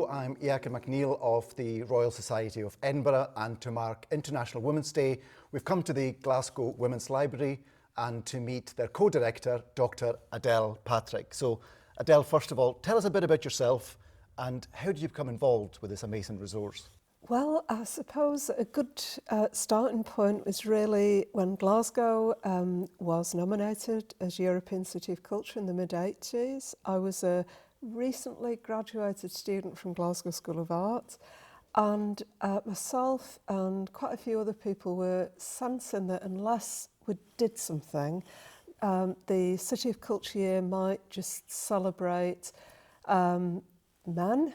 Hello, I'm Iagan MacNeil of the Royal Society of Edinburgh, and to mark International Women's Day, we've come to the Glasgow Women's Library and to meet their co-director, Dr Adele Patrick. So Adele, first of all, tell us a bit about yourself and how did you become involved with this amazing resource? Well, I suppose a good starting point was really when Glasgow was nominated as European City of Culture in the mid-80s. I was a recently graduated student from Glasgow School of Art, and myself and quite a few other people were sensing that unless we did something, the City of Culture year might just celebrate men.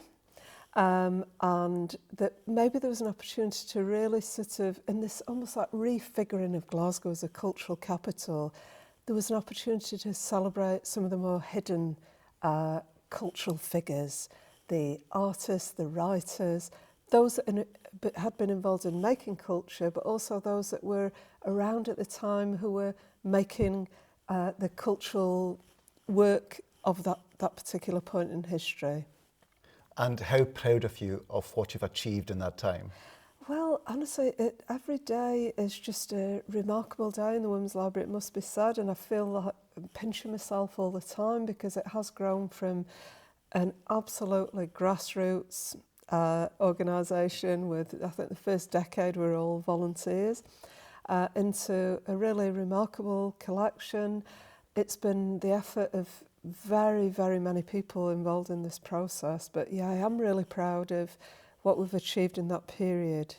And that maybe there was an opportunity to really sort of, in this almost like refiguring of Glasgow as a cultural capital, there was an opportunity to celebrate some of the more hidden cultural figures, the artists, the writers, those that had been involved in making culture, but also those that were around at the time who were making the cultural work of that particular point in history. And how proud of you of what you've achieved in that time? Well, honestly, every day is just a remarkable day in the Women's Library, it must be said, and I feel like I'm pinching myself all the time because it has grown from an absolutely grassroots organisation with, I think the first decade were all volunteers, into a really remarkable collection. It's been the effort of very, very many people involved in this process, but yeah, I am really proud of what we've achieved in that period.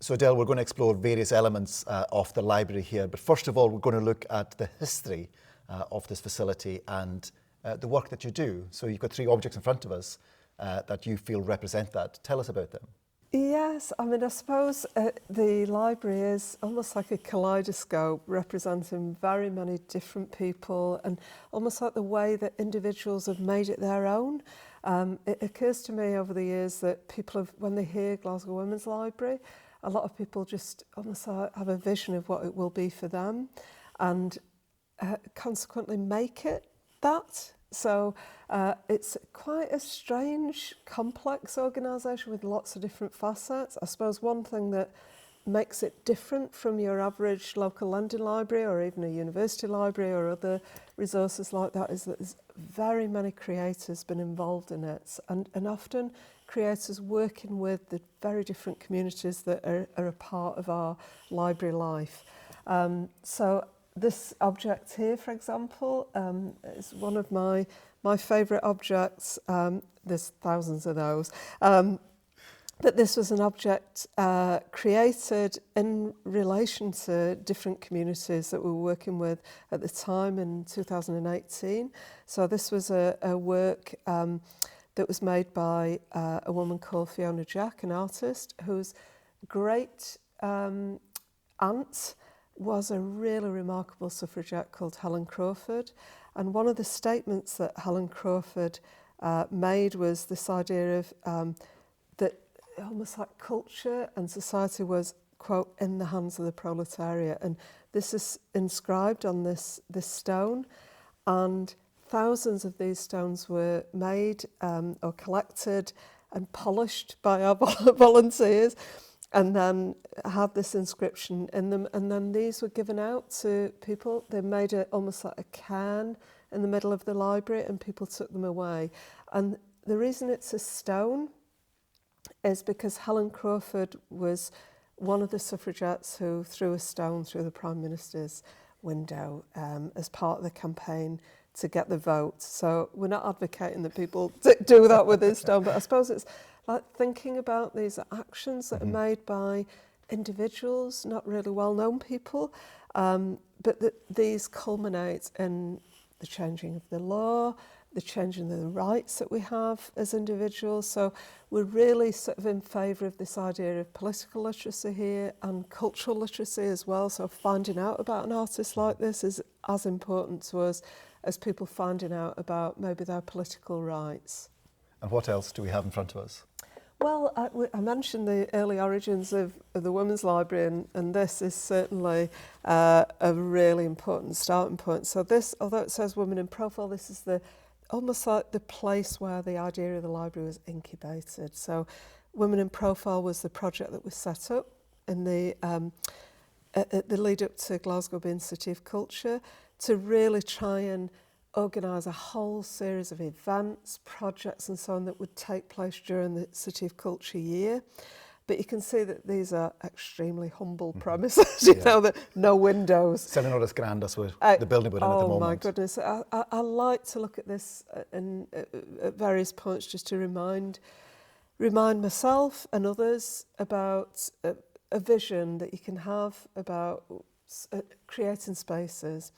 So Adele, we're going to explore various elements of the library here, but first of all we're going to look at the history of this facility and the work that you do. So you've got three objects in front of us that you feel represent that. Tell us about them. Yes, I mean, I suppose the library is almost like a kaleidoscope representing very many different people and almost like the way that individuals have made it their own. It occurs to me over the years that people have, when they hear Glasgow Women's Library, a lot of people just almost have a vision of what it will be for them and consequently make it that. So it's quite a strange, complex organisation with lots of different facets. I suppose one thing that makes it different from your average local London library or even a university library or other resources like that is that there's very many creators been involved in it and often creators working with the very different communities that are a part of our library life. So this object here, for example, is one of my favourite objects. There's thousands of those. But this was an object created in relation to different communities that we were working with at the time in 2018. So this was a work that was made by a woman called Fiona Jack, an artist, whose great aunt was a really remarkable suffragette called Helen Crawford. And one of the statements that Helen Crawford made was this idea of that almost like culture and society was, quote, in the hands of the proletariat. And this is inscribed on this stone. And thousands of these stones were made or collected and polished by our volunteers, and then had this inscription in them, and then these were given out to people. They made it almost like a cairn in the middle of the library and people took them away. And the reason it's a stone is because Helen Crawford was one of the suffragettes who threw a stone through the Prime Minister's window as part of the campaign to get the vote. So we're not advocating that people do that with this stone, but I suppose it's like thinking about these actions that are made by individuals, not really well-known people, but that these culminate in the changing of the law, the changing of the rights that we have as individuals. So we're really sort of in favour of this idea of political literacy here and cultural literacy as well. So finding out about an artist like this is as important to us as people finding out about maybe their political rights. And what else do we have in front of us? Well, I mentioned the early origins of the Women's Library, and this is certainly a really important starting point. So this, although it says Women in Profile, this is the almost like the place where the idea of the library was incubated. So Women in Profile was the project that was set up in the at the lead up to Glasgow being City of Culture, to really try and organise a whole series of events, projects and so on that would take place during the City of Culture year. But you can see that these are extremely humble premises, you know, that no windows. Certainly not as grand as the building we're in at the moment. Oh my goodness, I like to look at this at various points just to remind myself and others about a vision that you can have about creating spaces.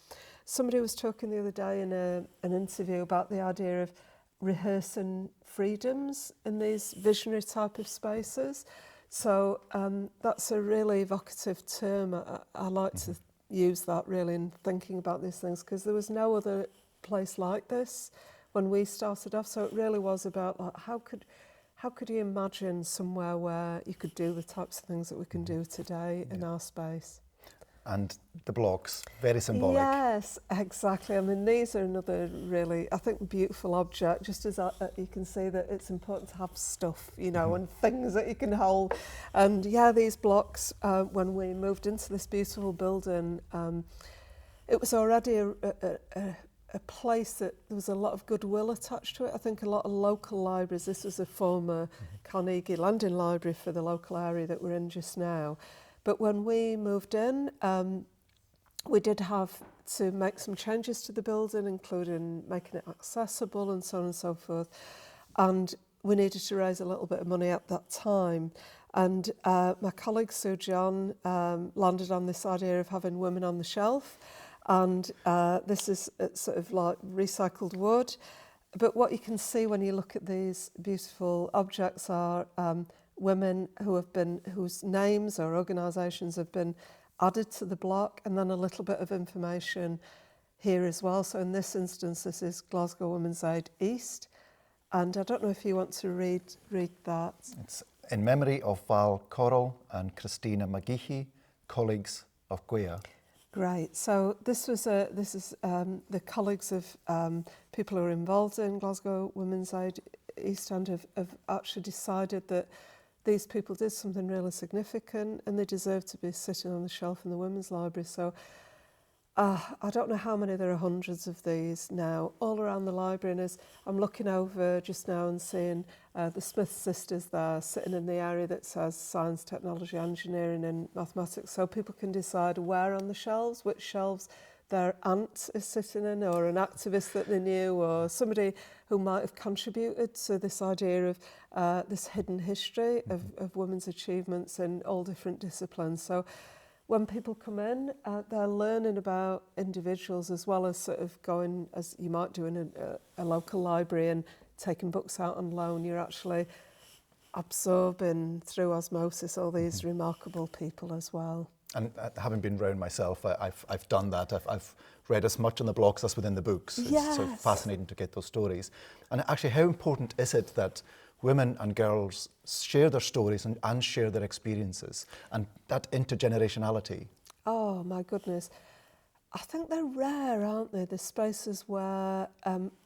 Somebody was talking the other day in an interview about the idea of rehearsing freedoms in these visionary type of spaces. So that's a really evocative term. I like to use that really in thinking about these things, because there was no other place like this when we started off. So it really was about like, how could you imagine somewhere where you could do the types of things that we can do today in our space? And the blocks, very symbolic. Yes, exactly. I mean, these are another really, I think, beautiful object, just as you can see that it's important to have stuff, you know, and things that you can hold. And yeah, these blocks, when we moved into this beautiful building, it was already a place that there was a lot of goodwill attached to it. I think a lot of local libraries, this was a former Carnegie London library for the local area that we're in just now. But when we moved in, we did have to make some changes to the building, including making it accessible and so on and so forth. And we needed to raise a little bit of money at that time. And my colleague Sue John landed on this idea of having women on the shelf. And this is sort of like recycled wood. But what you can see when you look at these beautiful objects are women whose names or organisations have been added to the block, and then a little bit of information here as well. So in this instance, this is Glasgow Women's Aid East. And I don't know if you want to read that. It's in memory of Val Corral and Christina McGeehee, colleagues of Gwea. Great. So this is the colleagues of people who are involved in Glasgow Women's Aid East End have actually decided that these people did something really significant and they deserve to be sitting on the shelf in the Women's Library. So I don't know how many, there are hundreds of these now all around the library. And as I'm looking over just now and seeing the Smith sisters there sitting in the area that says science, technology, engineering and mathematics, so people can decide where on the shelves, which shelves their aunt is sitting in, or an activist that they knew, or somebody who might have contributed to this idea of this hidden history of women's achievements in all different disciplines. So when people come in, they're learning about individuals as well as sort of going, as you might do in a local library and taking books out on loan. You're actually absorbing through osmosis all these remarkable people as well. And having been round myself, I've done that. I've read as much on the blocks as within the books. Yes. It's so fascinating to get those stories. And actually, how important is it that women and girls share their stories and share their experiences, and that intergenerationality? Oh my goodness. I think they're rare, aren't they? The spaces where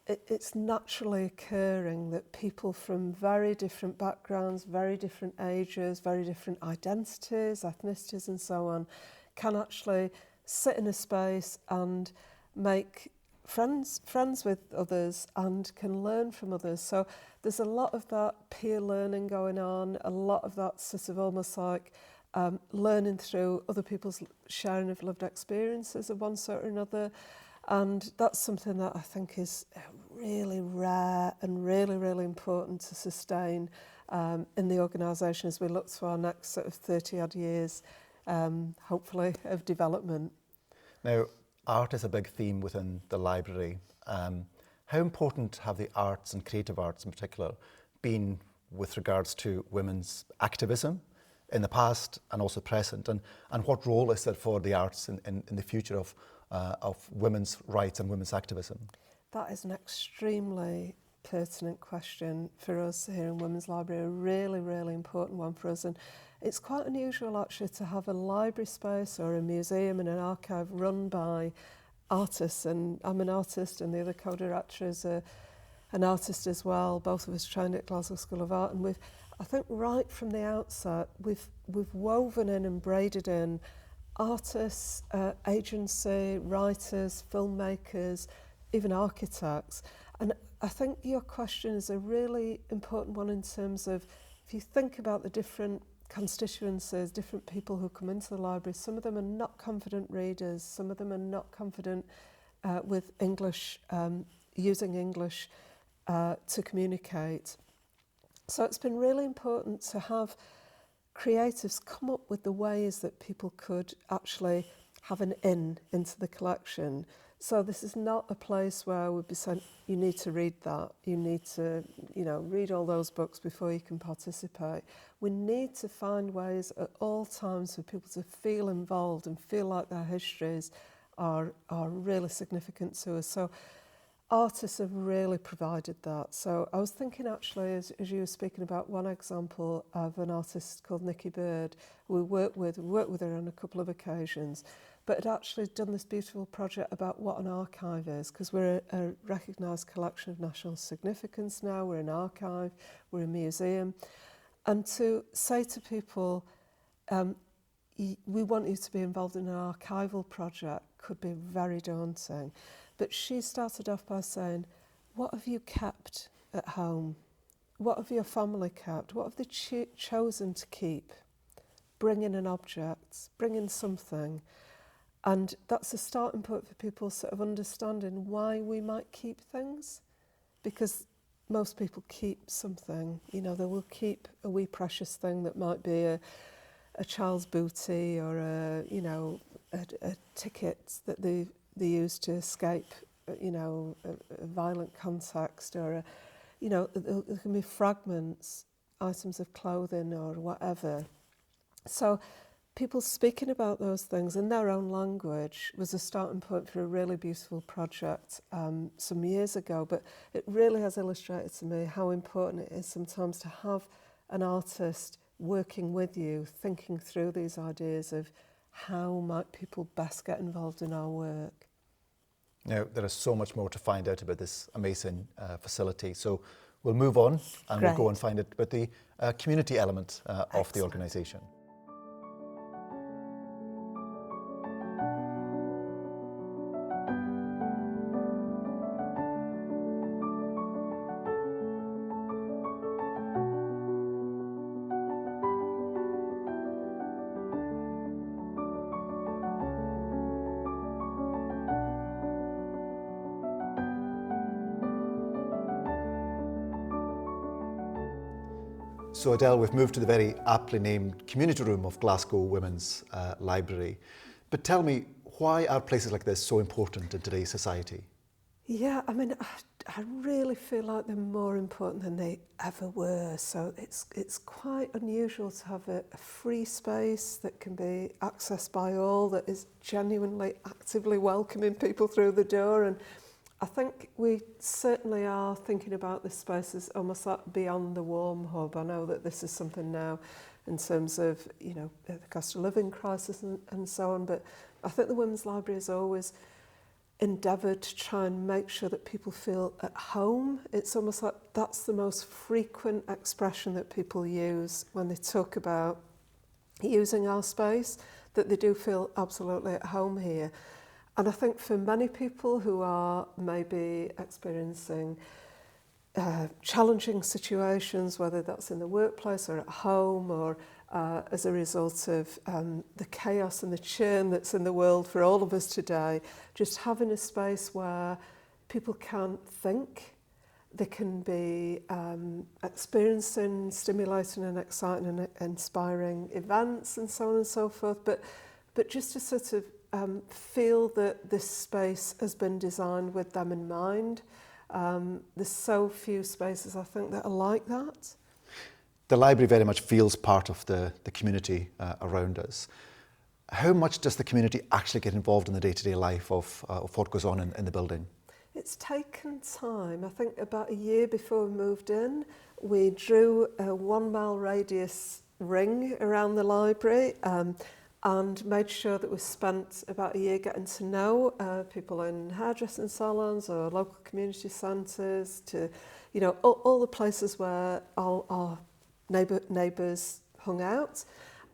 it's naturally occurring that people from very different backgrounds, very different ages, very different identities, ethnicities and so on, can actually sit in a space and make friends with others and can learn from others. So there's a lot of that peer learning going on, a lot of that sort of almost like learning through other people's sharing of lived experiences of one sort or another. And that's something that I think is really rare and really, really important to sustain in the organisation as we look to our next sort of 30 odd years, hopefully, of development. Now, art is a big theme within the library. How important have the arts and creative arts in particular been with regards to women's activism in the past and also present, and what role is there for the arts in the future of women's rights and women's activism? That is an extremely pertinent question for us here in Women's Library, a really, really important one for us. And it's quite unusual actually to have a library space or a museum and an archive run by artists, and I'm an artist and the other co-director is a an artist as well, both of us trained at Glasgow School of Art, and we've, I think right from the outset, we've woven in and braided in artists, agency, writers, filmmakers, even architects. And I think your question is a really important one in terms of, if you think about the different constituencies, different people who come into the library, some of them are not confident readers, some of them are not confident with English, using English to communicate. So it's been really important to have creatives come up with the ways that people could actually have an into the collection. So this is not a place where we'd be saying, you need to read that, you need to, you know, read all those books before you can participate. We need to find ways at all times for people to feel involved and feel like their histories are really significant to us. So artists have really provided that. So I was thinking actually, as you were speaking about, one example of an artist called Nikki Bird, we worked with her on a couple of occasions, but had actually done this beautiful project about what an archive is, because we're a recognised collection of national significance now, we're an archive, we're a museum. And to say to people, we want you to be involved in an archival project could be very daunting. But she started off by saying, what have you kept at home? What have your family kept? What have they chosen to keep? Bring in an object, bring in something. And that's a starting point for people sort of understanding why we might keep things. Because most people keep something, you know, they will keep a wee precious thing that might be a child's booty or a ticket that they use to escape, you know, a violent context, or there can be fragments, items of clothing or whatever. So people speaking about those things in their own language was a starting point for a really beautiful project some years ago, but it really has illustrated to me how important it is sometimes to have an artist working with you, thinking through these ideas of how might people best get involved in our work. Now, there is so much more to find out about this amazing facility, so we'll move on and we'll go and find out about the community element of the organisation. So Adele, we've moved to the very aptly named community room of Glasgow Women's Library. But tell me, why are places like this so important in today's society? Yeah, I mean, I really feel like they're more important than they ever were. So it's quite unusual to have a free space that can be accessed by all, that is genuinely actively welcoming people through the door. And I think we certainly are thinking about this space as almost like beyond the warm hub. I know that this is something now in terms of, you know, the cost of living crisis and so on, but I think the Women's Library has always endeavoured to try and make sure that people feel at home. It's almost like that's the most frequent expression that people use when they talk about using our space, that they do feel absolutely at home here. And I think for many people who are maybe experiencing challenging situations, whether that's in the workplace or at home, or as a result of the chaos and the churn that's in the world for all of us today, just having a space where people can think, they can be experiencing stimulating and exciting and inspiring events and so on and so forth, but just to sort of feel that this space has been designed with them in mind. There's so few spaces, I think, that are like that. The library very much feels part of the community around us. How much does the community actually get involved in the day-to-day life of what goes on in the building? It's taken time. I think about a year before we moved in, we drew a 1 mile radius ring around the library. and made sure that we spent about a year getting to know people in hairdressing salons or local community centres, to, you know, all the places where our neighbours hung out,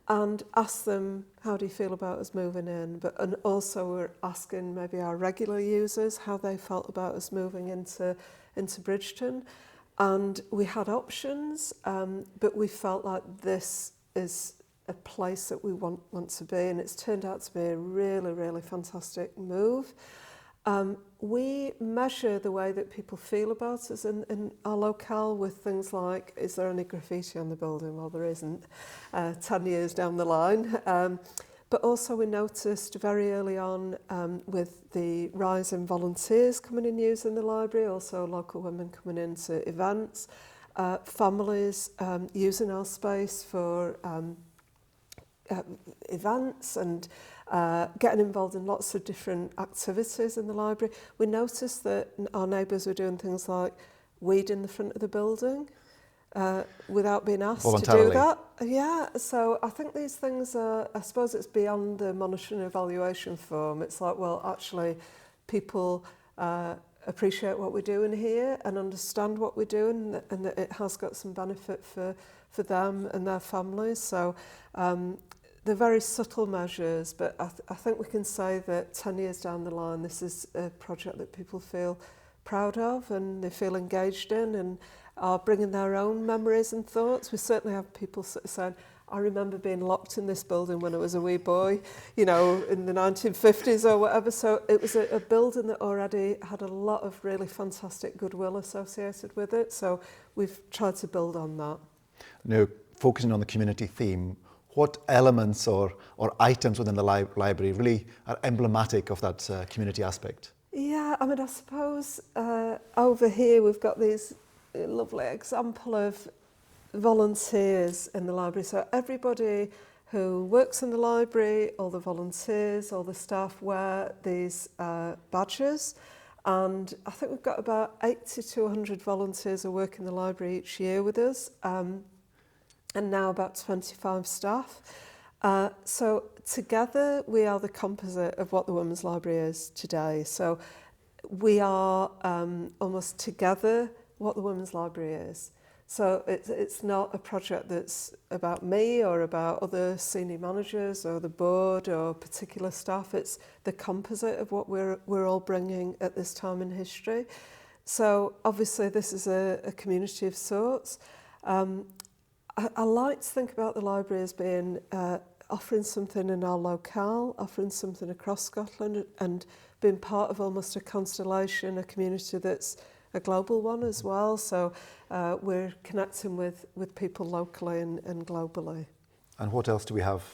and asked them, how do you feel about us moving in? And also we're asking maybe our regular users how they felt about us moving into Bridgeton. And we had options, but we felt like this is a place that we want to be, and it's turned out to be a really, really fantastic move. We measure the way that people feel about us in our locale with things like, is there any graffiti on the building? Well, there isn't, 10 years down the line. But also we noticed very early on with the rise in volunteers coming in using the library, also local women coming into events, families using our space for events and getting involved in lots of different activities in the library. We noticed that our neighbours were doing things like weeding the front of the building without being asked to do that. Yeah, so I think these things are, I suppose it's beyond the monitoring and evaluation form. It's like, well, actually people appreciate what we're doing here and understand what we're doing, and that it has got some benefit for them and their families. So they're very subtle measures, but I think we can say that 10 years down the line, this is a project that people feel proud of and they feel engaged in and are bringing their own memories and thoughts. We certainly have people saying, I remember being locked in this building when I was a wee boy, you know, in the 1950s or whatever. So it was a building that already had a lot of really fantastic goodwill associated with it. So we've tried to build on that. Now, focusing on the community theme, what elements or items within the library really are emblematic of that community aspect? Yeah, I mean, I suppose over here we've got these lovely example of volunteers in the library. So everybody who works in the library, all the volunteers, all the staff wear these badges. And I think we've got about 80 to 100 volunteers who work in the library each year with us. And now about 25 staff. So together we are the composite of what the Women's Library is today. So we are almost together what the Women's Library is. So it's not a project that's about me or about other senior managers or the board or particular staff. It's the composite of what we're all bringing at this time in history. So obviously this is a community of sorts. I like to think about the library as being offering something in our locale, offering something across Scotland, and being part of almost a constellation, a community that's a global one as well. So we're connecting with people locally and globally. And what else do we have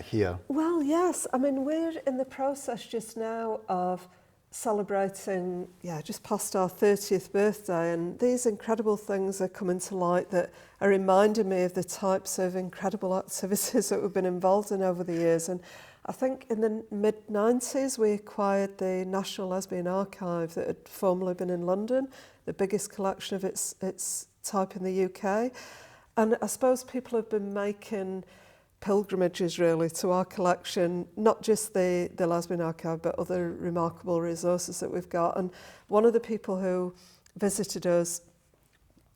here? Well, yes, I mean, we're in the process just now of celebrating, just past our 30th birthday, and these incredible things are coming to light that are reminding me of the types of incredible activities that we've been involved in over the years. And I think in the mid-90s we acquired the National Lesbian Archive that had formerly been in London, the biggest collection of its type in the UK. And I suppose people have been making pilgrimages really to our collection, not just the Lesbian Archive, but other remarkable resources that we've got. And one of the people who visited us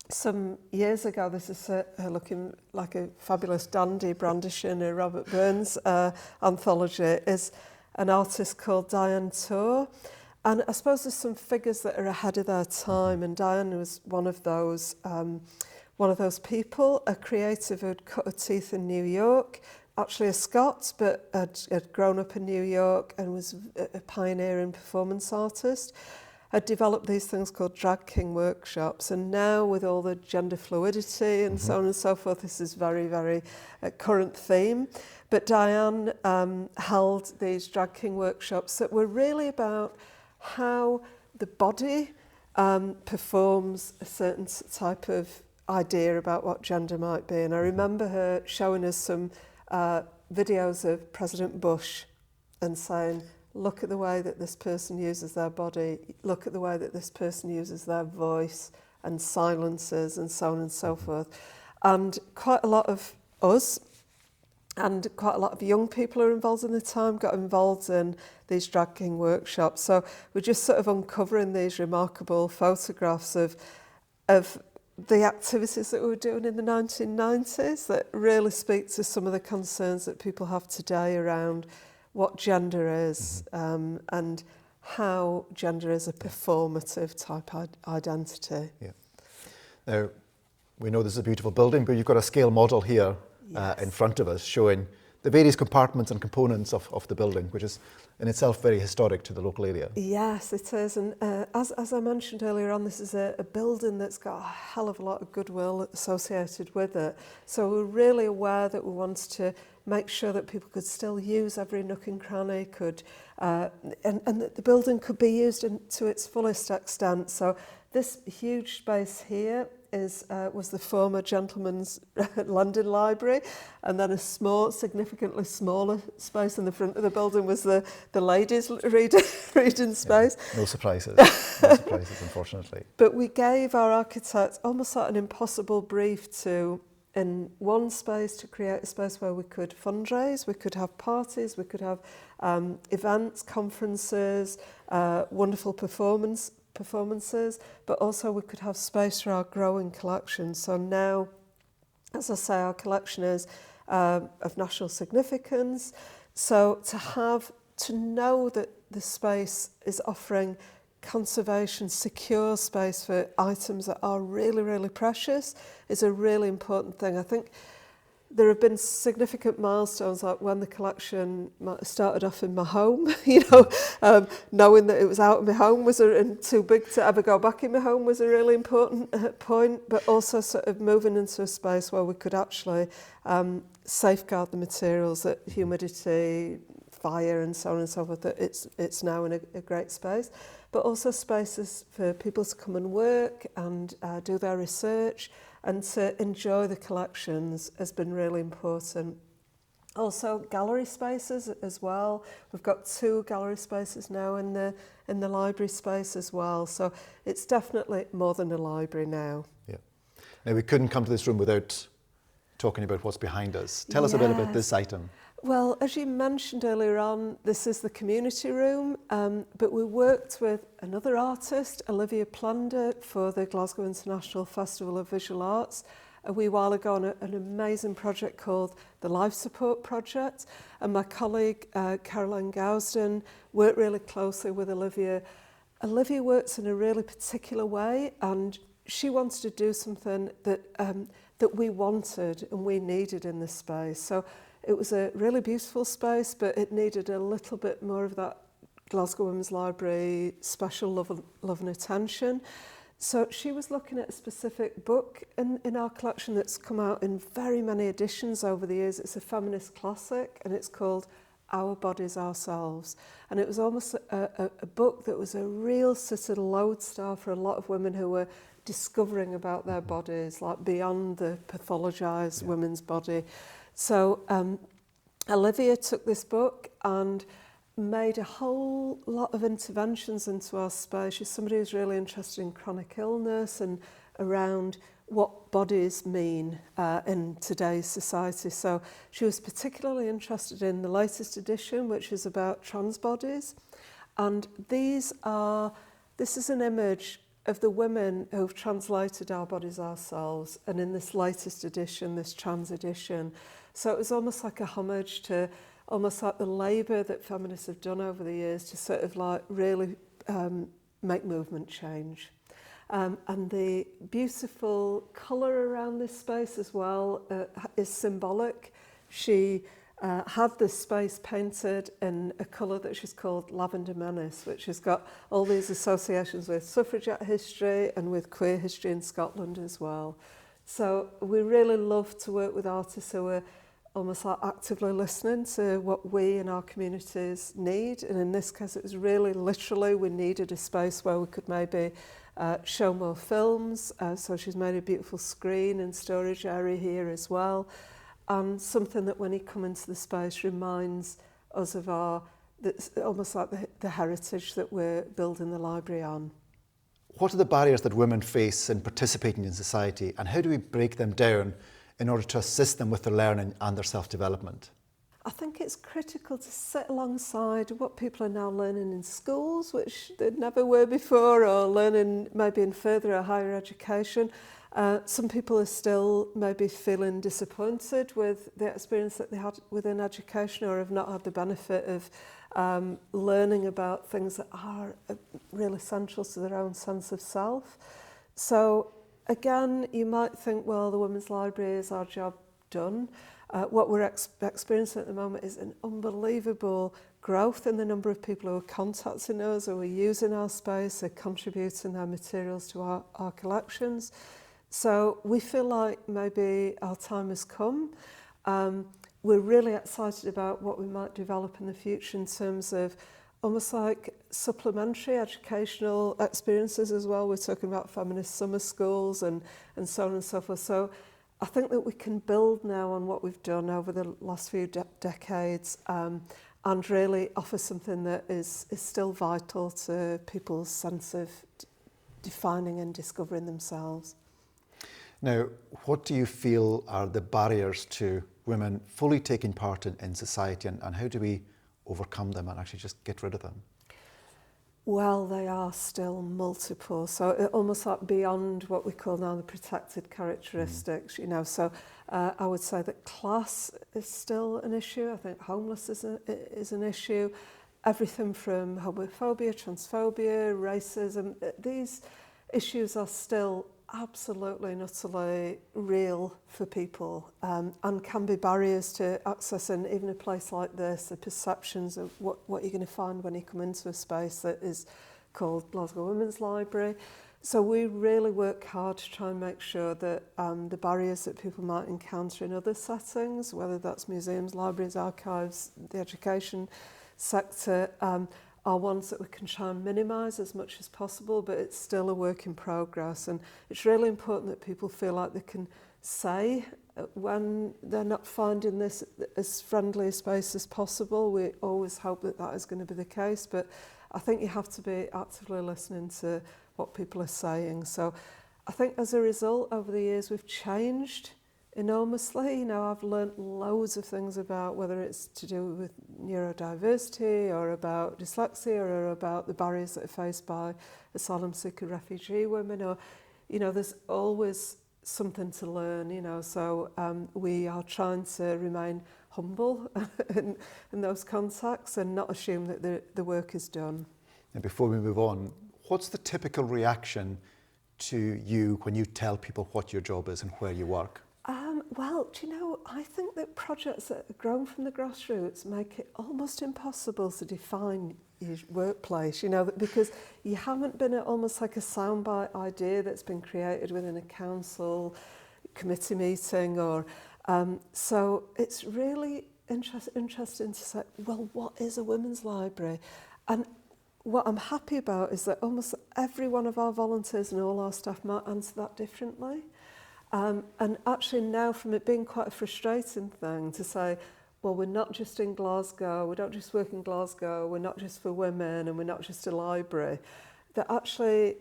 some years ago, this is looking like a fabulous dandy brandishing a Robert Burns anthology, is an artist called Diane Torr. And I suppose there's some figures that are ahead of their time, and Diane was one of those people, a creative who'd cut her teeth in New York, actually a Scot, but had grown up in New York and was a pioneering performance artist. Had developed these things called drag king workshops, and now with all the gender fluidity and so on and so forth, this is very, very current theme. But Diane held these drag king workshops that were really about how the body performs a certain type of idea about what gender might be. And I remember her showing us some videos of President Bush and saying, look at the way that this person uses their body, look at the way that this person uses their voice and silences and so on and so forth. And quite a lot of us And quite a lot of young people are involved in the time, got involved in these drag king workshops. So we're just sort of uncovering these remarkable photographs of the activities that we were doing in the 1990s that really speak to some of the concerns that people have today around what gender is, and how gender is a performative type identity. Yeah. Now, we know this is a beautiful building, but you've got a scale model here in front of us showing the various compartments and components of the building, which is in itself very historic to the local area. Yes, it is. And as I mentioned earlier on, this is a building that's got a hell of a lot of goodwill associated with it. So we're really aware that we wanted to make sure that people could still use every nook and cranny, and that the building could be used to its fullest extent. So this huge space here was the former Gentleman's London Library, and then a slightly smaller space in the front of the building was the ladies' reading space. Yeah, no surprises, no surprises, unfortunately. But we gave our architects almost like an impossible brief to, in one space, to create a space where we could fundraise, we could have parties, we could have events, conferences, wonderful performances, but also we could have space for our growing collection. So now, as I say, our collection is of national significance. So to know that the space is offering conservation, secure space for items that are really, really precious is a really important thing. I think there have been significant milestones, like when the collection started off in my home, knowing that it was out of my home and too big to ever go back in my home was a really important point, but also sort of moving into a space where we could actually safeguard the materials, that humidity, fire and so on and so forth, that it's now in a great space, but also spaces for people to come and work and do their research and to enjoy the collections has been really important. Also gallery spaces as well. We've got 2 gallery spaces now in the library space as well. So it's definitely more than a library now. Yeah. Now we couldn't come to this room without talking about what's behind us. Tell us a bit about this item. Well, as you mentioned earlier on, this is the community room, but we worked with another artist, Olivia Plunder, for the Glasgow International Festival of Visual Arts a wee while ago on an amazing project called the Life Support Project. And my colleague, Caroline Gowsden, worked really closely with Olivia. Olivia works in a really particular way, and she wanted to do something that we wanted and we needed in this space. So it was a really beautiful space, but it needed a little bit more of that Glasgow Women's Library special love and attention. So she was looking at a specific book in our collection that's come out in very many editions over the years. It's a feminist classic, and it's called Our Bodies, Ourselves. And it was almost a book that was a real sort of lodestar for a lot of women who were discovering about their bodies, like beyond the pathologized women's body. So Olivia took this book and made a whole lot of interventions into our space. She's somebody who's really interested in chronic illness and around what bodies mean in today's society. So she was particularly interested in the latest edition, which is about trans bodies. And this is an image of the women who've translated Our Bodies, Ourselves, and in this latest edition, this trans edition. So it was almost like a homage to almost like the labour that feminists have done over the years to sort of like really make movement change. And the beautiful colour around this space as well is symbolic. She had this space painted in a colour that she's called Lavender Menace, which has got all these associations with suffragette history and with queer history in Scotland as well. So we really love to work with artists who are almost like actively listening to what we in our communities need. And in this case, it was really literally we needed a space where we could maybe show more films. So she's made a beautiful screen and storage area here as well. And something that when you come into the space reminds us of almost like the heritage that we're building the library on. What are the barriers that women face in participating in society, and how do we break them down in order to assist them with their learning and their self-development? I think it's critical to sit alongside what people are now learning in schools, which they never were before, or learning maybe in further or higher education. Some people are still maybe feeling disappointed with the experience that they had within education, or have not had the benefit of learning about things that are real essential to their own sense of self. So again, you might think, well, the Women's Library is our job done. What we're experiencing at the moment is an unbelievable growth in the number of people who are contacting us, who are using our space, are contributing their materials to our collections. So we feel like maybe our time has come. We're really excited about what we might develop in the future in terms of almost like supplementary educational experiences as well. We're talking about feminist summer schools and so on and so forth. So I think that we can build now on what we've done over the last few decades and really offer something that is still vital to people's sense of defining and discovering themselves. Now, what do you feel are the barriers to women fully taking part in society, and how do we overcome them and actually just get rid of them? Well, they are still multiple, so almost like beyond what we call now the protected characteristics, you know. So I would say that class is still an issue. I think homelessness is an issue. Everything from homophobia, transphobia, racism, these issues are still absolutely and utterly real for people, and can be barriers to accessing even a place like this, the perceptions of what you're going to find when you come into a space that is called Glasgow Women's Library. So we really work hard to try and make sure that the barriers that people might encounter in other settings, whether that's museums, libraries, archives, the education sector, are ones that we can try and minimise as much as possible, but it's still a work in progress. And it's really important that people feel like they can say when they're not finding this as friendly a space as possible. We always hope that that is going to be the case, but I think you have to be actively listening to what people are saying. So I think as a result, over the years, we've changed enormously. You know, I've learnt loads of things about whether it's to do with neurodiversity or about dyslexia or about the barriers that are faced by asylum seeker refugee women, or, you know, there's always something to learn, you know. So we are trying to remain humble in those contacts and not assume that the work is done. And before we move on, what's the typical reaction to you when you tell people what your job is and where you work? Well, do you know, I think that projects that are grown from the grassroots make it almost impossible to define your workplace, you know, because you haven't been at almost like a soundbite idea that's been created within a council committee meeting, or so it's really interesting to say, well, what is a women's library? And what I'm happy about is that almost every one of our volunteers and all our staff might answer that differently. And actually now, from it being quite a frustrating thing to say, well, we're not just in Glasgow, we don't just work in Glasgow, we're not just for women, and we're not just a library, that actually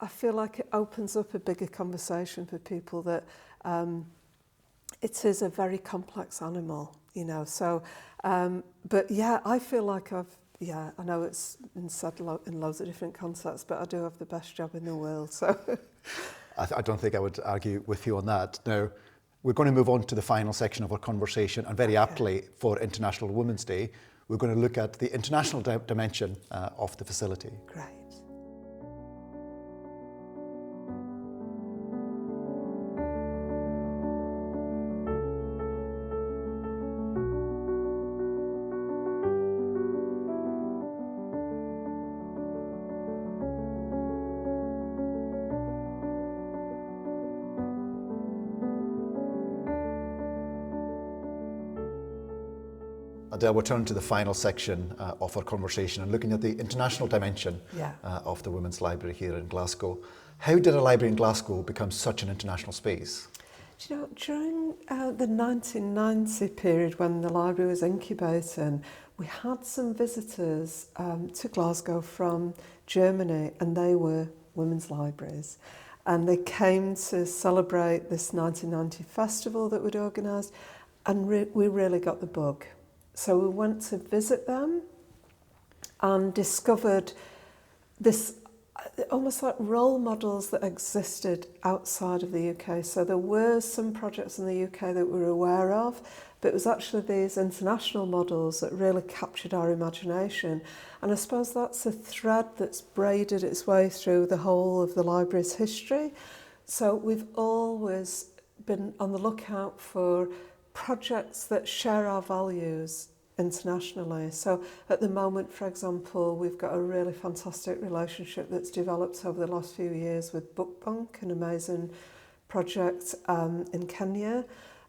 I feel like it opens up a bigger conversation for people that it is a very complex animal, you know. So, but yeah, I feel like I know it's been said in loads of different contexts, but I do have the best job in the world, so... I don't think I would argue with you on that. Now, we're going to move on to the final section of our conversation, and very aptly for International Women's Day, we're going to look at the international dimension of the facility. Great. Adele, we're turning to the final section of our conversation and looking at the international dimension of the Women's Library here in Glasgow. How did a library in Glasgow become such an international space? Do you know, during the 1990 period when the library was incubating, we had some visitors to Glasgow from Germany, and they were women's libraries. and they came to celebrate this 1990 festival that we'd organised, and we really got the bug. So we went to visit them and discovered this almost like role models that existed outside of the UK. So there were some projects in the UK that we were aware of, but it was actually these international models that really captured our imagination. And I suppose that's a thread that's braided its way through the whole of the library's history. So we've always been on the lookout for projects that share our values internationally. So at the moment, for example, we've got a really fantastic relationship that's developed over the last few years with Bookbunk, an amazing project in Kenya.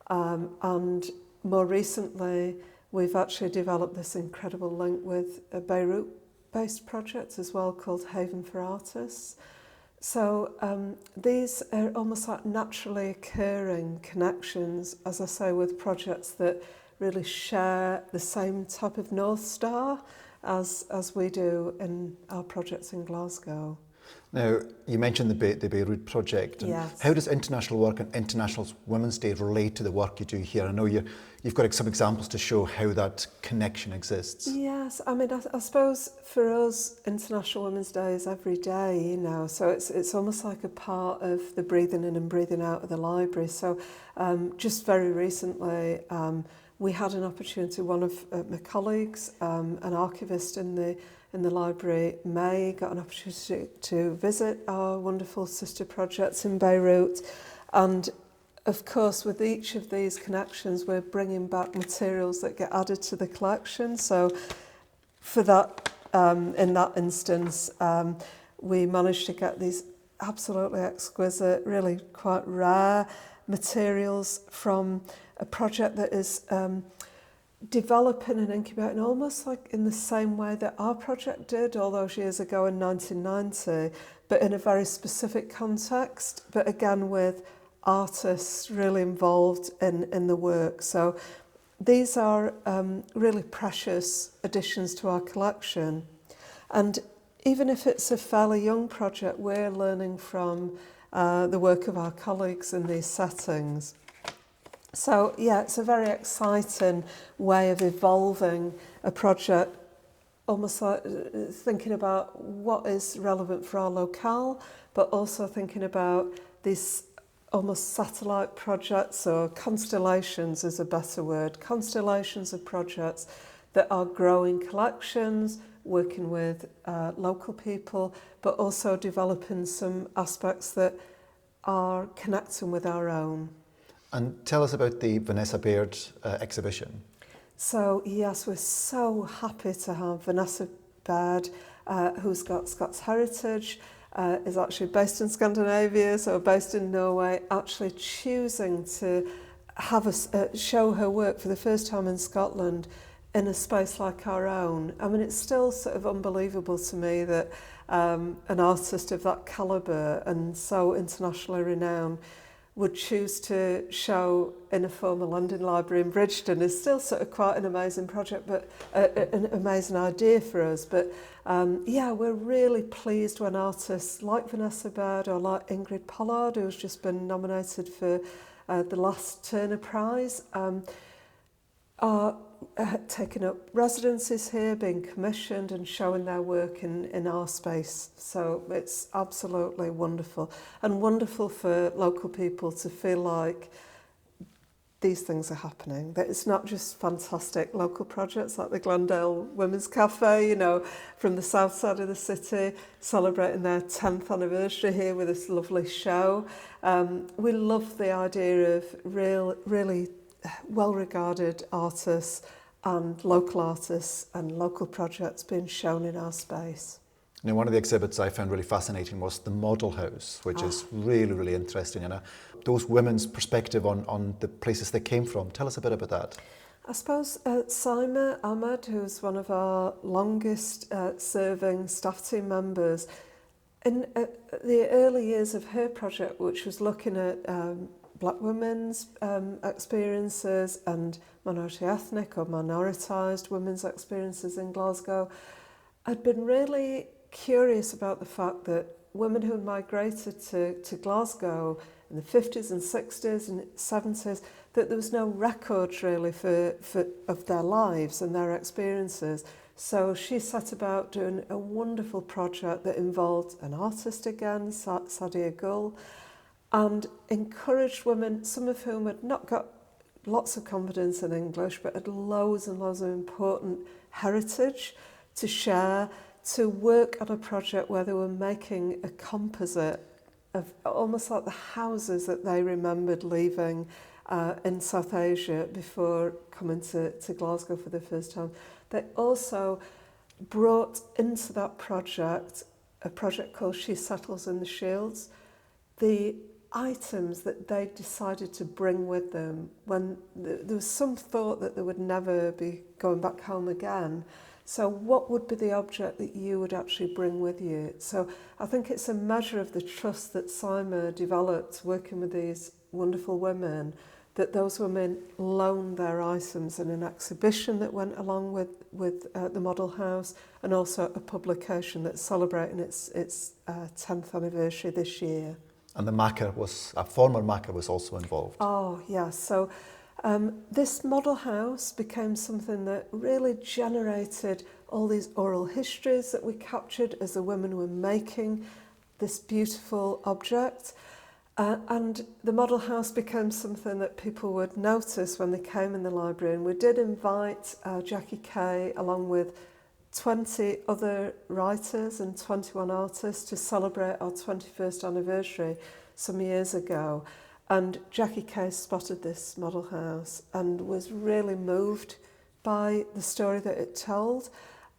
And more recently, we've actually developed this incredible link with a Beirut-based project as well called Haven for Artists. So these are almost like naturally occurring connections, as I say, with projects that really share the same type of North Star as we do in our projects in Glasgow. Now, you mentioned the Beirut project. And yes. How does international work and International Women's Day relate to the work you do here? I know you've got some examples to show how that connection exists. Yes, I mean, I suppose for us, International Women's Day is every day, you know, so it's almost like a part of the breathing in and breathing out of the library. So just very recently, we had an opportunity, one of my colleagues, an archivist in the library, May, got an opportunity to visit our wonderful sister projects in Beirut. And of course, with each of these connections, we're bringing back materials that get added to the collection. So for that, in that instance, we managed to get these absolutely exquisite, really quite rare materials from a project that is developing and incubating almost like in the same way that our project did all those years ago in 1990, but in a very specific context, but again with artists really involved in the work. So these are really precious additions to our collection. And even if it's a fairly young project, we're learning from the work of our colleagues in these settings. So yeah, it's a very exciting way of evolving a project, almost like thinking about what is relevant for our locale, but also thinking about these almost satellite projects, or constellations is a better word, constellations of projects that are growing collections, working with local people, but also developing some aspects that are connecting with our own. And tell us about the Vanessa Baird exhibition. So yes, we're so happy to have Vanessa Baird, who's got Scots heritage, is actually based in Scandinavia, so based in Norway, actually choosing to have show her work for the first time in Scotland in a space like our own. I mean, it's still sort of unbelievable to me that an artist of that calibre and so internationally renowned would choose to show in a former London library in Bridgeton. Is still sort of quite an amazing project, but an amazing idea for us. But yeah, we're really pleased when artists like Vanessa Baird or like Ingrid Pollard, who's just been nominated for the last Turner Prize, are taking up residencies here, being commissioned and showing their work in our space. So it's absolutely wonderful, and wonderful for local people to feel like these things are happening, that it's not just fantastic local projects like the Glendale Women's Cafe, you know, from the south side of the city, celebrating their 10th anniversary here with this lovely show. We love the idea of really well-regarded artists and local projects being shown in our space. Now, one of the exhibits I found really fascinating was the model house, which is really, really interesting. And those women's perspective on the places they came from. Tell us a bit about that. I suppose Saima Ahmed, who's one of our longest serving staff team members, in the early years of her project, which was looking at Black women's experiences and minority ethnic or minoritised women's experiences in Glasgow, I'd been really curious about the fact that women who migrated to Glasgow in the 50s and 60s and 70s, that there was no record really of their lives and their experiences. So she set about doing a wonderful project that involved an artist again, Sadia Gull, and encouraged women, some of whom had not got lots of confidence in English, but had loads and loads of important heritage to share, to work on a project where they were making a composite of almost like the houses that they remembered leaving in South Asia before coming to Glasgow for the first time. They also brought into that project a project called She Settles in the Shields, the items that they decided to bring with them when there was some thought that they would never be going back home again. So what would be the object that you would actually bring with you? So I think it's a measure of the trust that CIMA developed working with these wonderful women, that those women loaned their items in an exhibition that went along with the Model House, and also a publication that's celebrating its 10th anniversary this year. And the Maca a former Maca was also involved. Oh, yes. So this Model House became something that really generated all these oral histories that we captured as the women were making this beautiful object. And the Model House became something that people would notice when they came in the library. And we did invite Jackie Kay, along with 20 other writers and 21 artists, to celebrate our 21st anniversary some years ago. And Jackie Kay spotted this Model House and was really moved by the story that it told.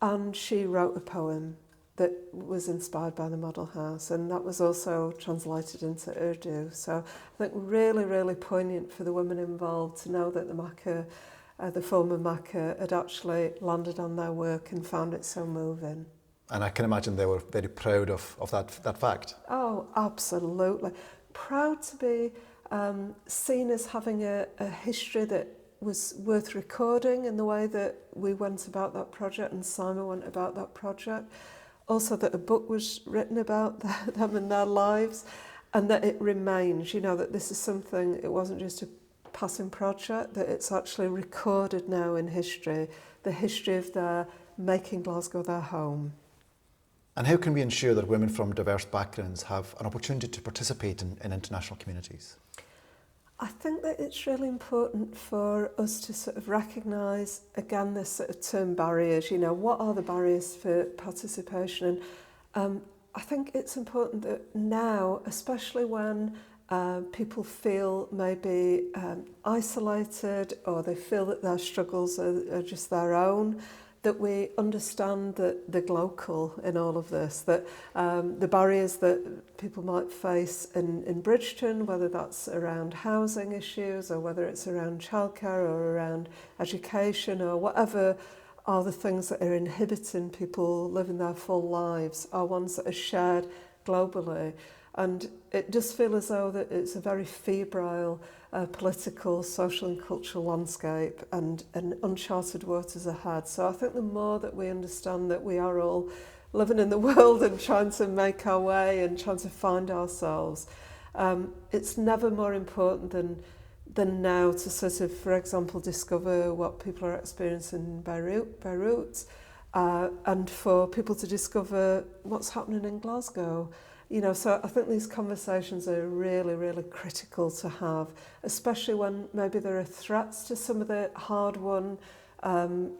And she wrote a poem that was inspired by the Model House, and that was also translated into Urdu. So I think really, really poignant for the women involved to know that the Maca, the former Maca, had actually landed on their work and found it so moving. And I can imagine they were very proud of that fact. Oh, absolutely. Proud to be seen as having a history that was worth recording in the way that we went about that project and Simon went about that project. Also that a book was written about them and their lives, and that it remains, that this is something, it wasn't just a passing project, that it's actually recorded now in history, the history of their making Glasgow their home. And how can we ensure that women from diverse backgrounds have an opportunity to participate in international communities? I think that it's really important for us to sort of recognise, again, this sort of term barriers, what are the barriers for participation? And I think it's important that now, especially when people feel maybe isolated, or they feel that their struggles are just their own, that we understand the glocal in all of this, that the barriers that people might face in Bridgeton, whether that's around housing issues or whether it's around childcare or around education or whatever are the things that are inhibiting people living their full lives, are ones that are shared globally. And it does feel as though that it's a very febrile political, social and cultural landscape, and uncharted waters ahead. So I think the more that we understand that we are all living in the world and trying to make our way and trying to find ourselves, it's never more important than now to sort of, for example, discover what people are experiencing in Beirut, and for people to discover what's happening in Glasgow. So I think these conversations are really, really critical to have, especially when maybe there are threats to some of the hard-won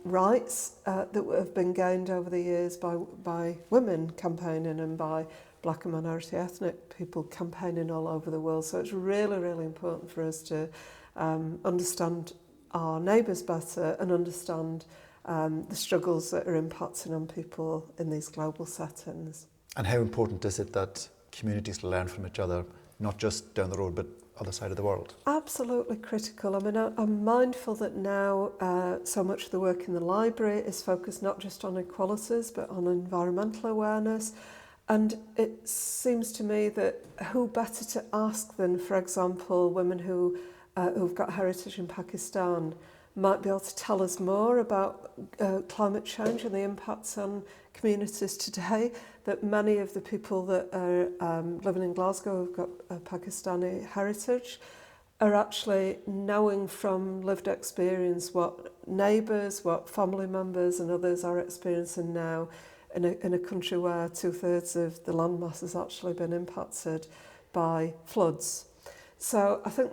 rights that have been gained over the years by women campaigning and by black and minority ethnic people campaigning all over the world. So it's really, really important for us to understand our neighbours better and understand the struggles that are impacting on people in these global settings. And how important is it that communities learn from each other, not just down the road, but other side of the world? Absolutely critical. I mean, I'm mindful that now so much of the work in the library is focused not just on equalities, but on environmental awareness. And it seems to me that who better to ask than, for example, women who've got heritage in Pakistan, might be able to tell us more about climate change and the impacts on communities today, that many of the people that are living in Glasgow who've got Pakistani heritage are actually knowing from lived experience what neighbours, what family members and others are experiencing now in a country where 2/3 of the landmass has actually been impacted by floods. So I think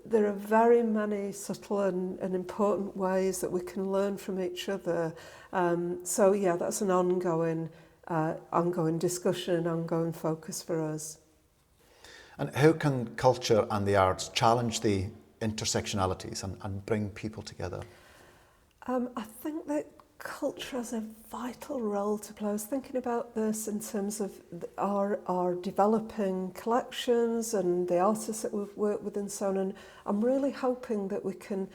there are very many subtle and important ways that we can learn from each other. So yeah, that's an ongoing discussion and ongoing focus for us. And how can culture and the arts challenge the intersectionalities and bring people together? I think that culture has a vital role to play. I was thinking about this in terms of our developing collections and the artists that we've worked with and so on. And I'm really hoping that we can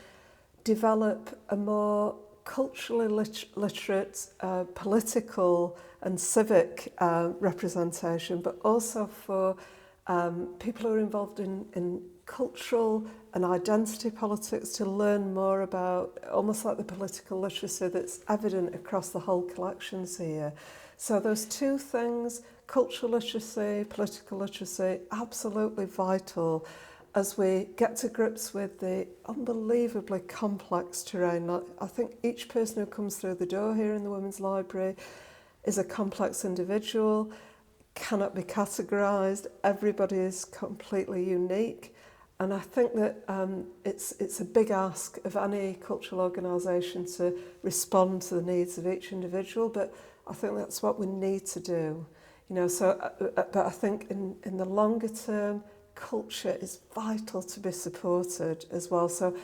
develop a more culturally literate, political and civic representation, but also for people who are involved in cultural and identity politics to learn more about almost like the political literacy that's evident across the whole collections here. So those two things, cultural literacy, political literacy, absolutely vital as we get to grips with the unbelievably complex terrain. I think each person who comes through the door here in the Women's Library is a complex individual, cannot be categorised, everybody is completely unique. And I think that it's a big ask of any cultural organisation to respond to the needs of each individual, but I think that's what we need to do. You know, so but I think in the longer term, culture is vital to be supported as well. So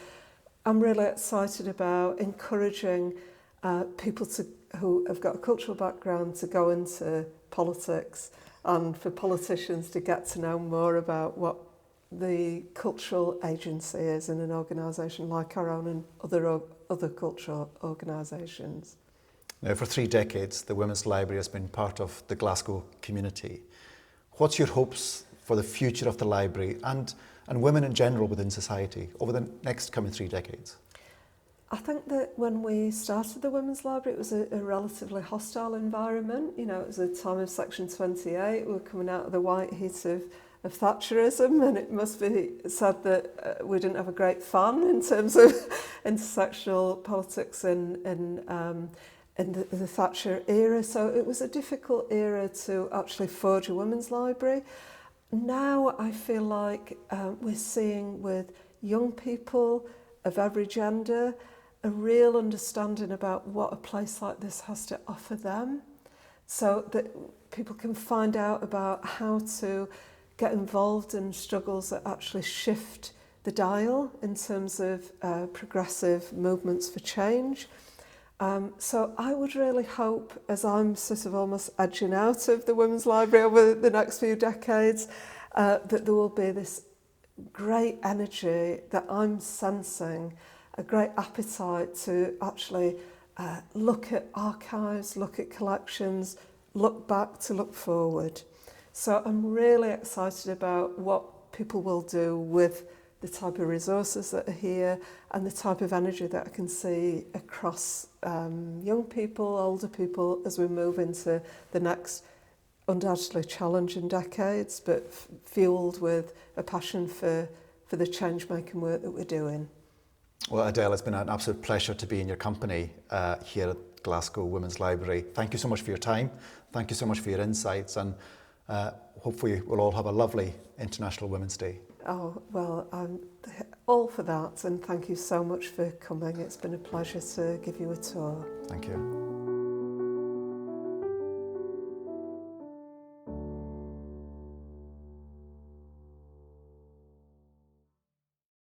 I'm really excited about encouraging people who have got a cultural background to go into politics, and for politicians to get to know more about what the cultural agency is in an organisation like our own and other cultural organisations. Now, for 3 decades, the Women's Library has been part of the Glasgow community. What's your hopes for the future of the library and women in general within society over the next coming 3 decades? I think that when we started the Women's Library, it was a relatively hostile environment. You know, it was a time of Section 28. We were coming out of the white heat of Thatcherism, and it must be said that we didn't have a great fun in terms of intersectional politics in the Thatcher era. So it was a difficult era to actually forge a women's library. Now I feel like we're seeing with young people of every gender a real understanding about what a place like this has to offer them, so that people can find out about how to get involved in struggles that actually shift the dial in terms of progressive movements for change. So I would really hope, as I'm sort of almost edging out of the Women's Library over the next few decades, that there will be this great energy that I'm sensing, a great appetite to actually look at archives, look at collections, look back to look forward. So I'm really excited about what people will do with the type of resources that are here and the type of energy that I can see across young people, older people, as we move into the next undoubtedly challenging decades, but fueled with a passion for the change-making work that we're doing. Well, Adele, it's been an absolute pleasure to be in your company here at Glasgow Women's Library. Thank you so much for your time. Thank you so much for your insights, and hopefully we'll all have a lovely International Women's Day. Oh, well, I'm all for that, and thank you so much for coming. It's been a pleasure to give you a tour. Thank you.